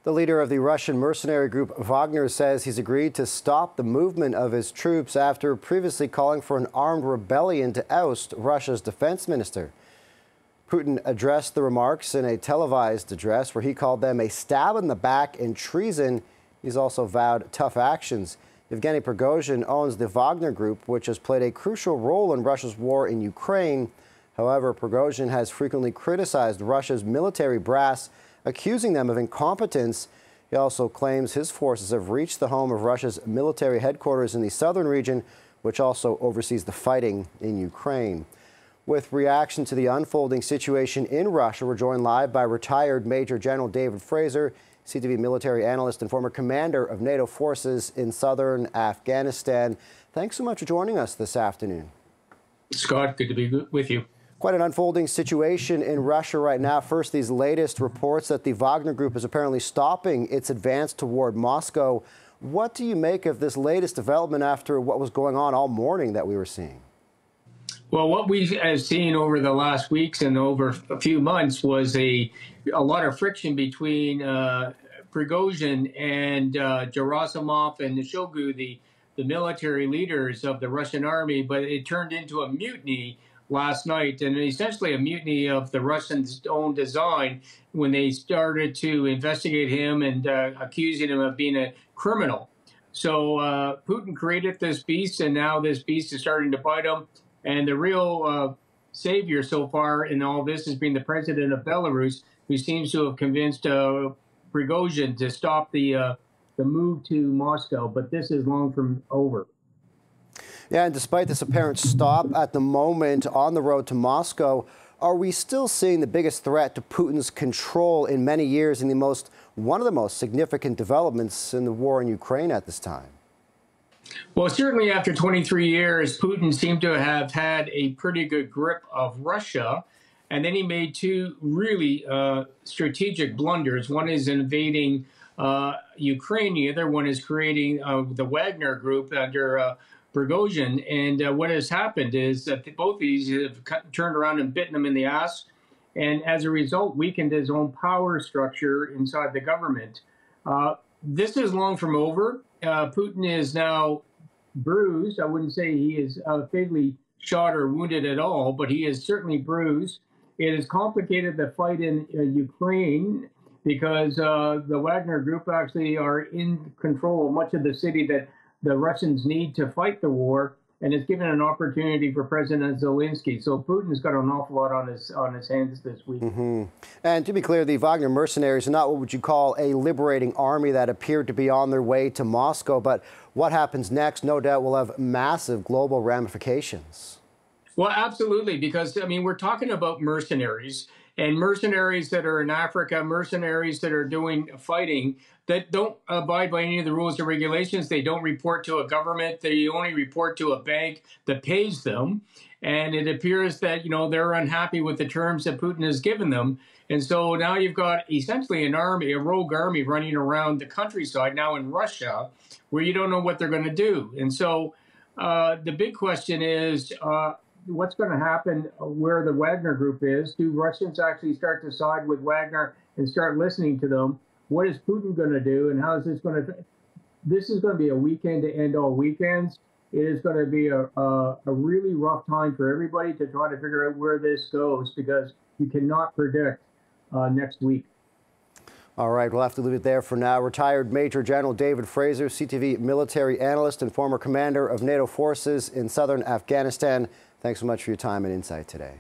The leader of the Russian mercenary group Wagner says he's agreed to stop the movement of his troops after previously calling for an armed rebellion to oust Russia's defense minister. Putin addressed the remarks in a televised address where he called them a stab in the back and treason. He's also vowed tough actions. Yevgeny Prigozhin owns the Wagner Group, which has played a crucial role in Russia's war in Ukraine. However, Prigozhin has frequently criticized Russia's military brass, accusing them of incompetence. He also claims his forces have reached the home of Russia's military headquarters in the southern region, which also oversees the fighting in Ukraine. With reaction to the unfolding situation in Russia, we're joined live by retired Major General David Fraser, CTV military analyst and former commander of NATO forces in southern Afghanistan. Thanks so much for joining us this afternoon. Scott, good to be with you. Quite an unfolding situation in Russia right now. First, these latest reports that the Wagner Group is apparently stopping its advance toward Moscow. What do you make of this latest development after what was going on all morning that we were seeing? Well, what we have seen over the last weeks and over a few months was a lot of friction between Prigozhin and Gerasimov and Shoigu, the military leaders of the Russian army, but it turned into a mutiny last night, and essentially a mutiny of the Russians' own design when they started to investigate him and accusing him of being a criminal. So Putin created this beast, and now this beast is starting to bite him. And the real savior so far in all this has been the president of Belarus, who seems to have convinced Prigozhin to stop the move to Moscow. But this is long from over. Yeah, and despite this apparent stop at the moment on the road to Moscow, are we still seeing the biggest threat to Putin's control in many years in one of the most significant developments in the war in Ukraine at this time? Well, certainly after 23 years, Putin seemed to have had a pretty good grip of Russia. And then he made two really strategic blunders. One is invading Ukraine. The other one is creating the Wagner Group under Prigozhin. And what has happened is that both of these have turned around and bitten him in the ass. And as a result, weakened his own power structure inside the government. This is long from over. Putin is now bruised. I wouldn't say he is fatally shot or wounded at all, but he is certainly bruised. It has complicated the fight in Ukraine because the Wagner Group actually are in control of much of the city that the Russians need to fight the war, and it's given an opportunity for President Zelensky. So Putin's got an awful lot on his hands this week. And to be clear, the Wagner mercenaries are not what would you call a liberating army that appeared to be on their way to Moscow. But what happens next, no doubt, will have massive global ramifications. Well, absolutely, because, I mean, we're talking about mercenaries, and mercenaries that are in Africa, mercenaries that are doing fighting, that don't abide by any of the rules or regulations. They don't report to a government. They only report to a bank that pays them. And it appears that, you know, they're unhappy with the terms that Putin has given them. And so now you've got essentially an army, a rogue army running around the countryside now in Russia, where you don't know what they're going to do. And so the big question is, what's going to happen where the Wagner Group is? Do Russians actually start to side with Wagner and start listening to them? What is Putin going to do, and how is this going to? This is going to be a weekend to end all weekends. It is going to be a really rough time for everybody to try to figure out where this goes, because you cannot predict next week. All right, we'll have to leave it there for now. Retired Major General David Fraser, CTV military analyst and former commander of NATO forces in southern Afghanistan. Thanks so much for your time and insight today.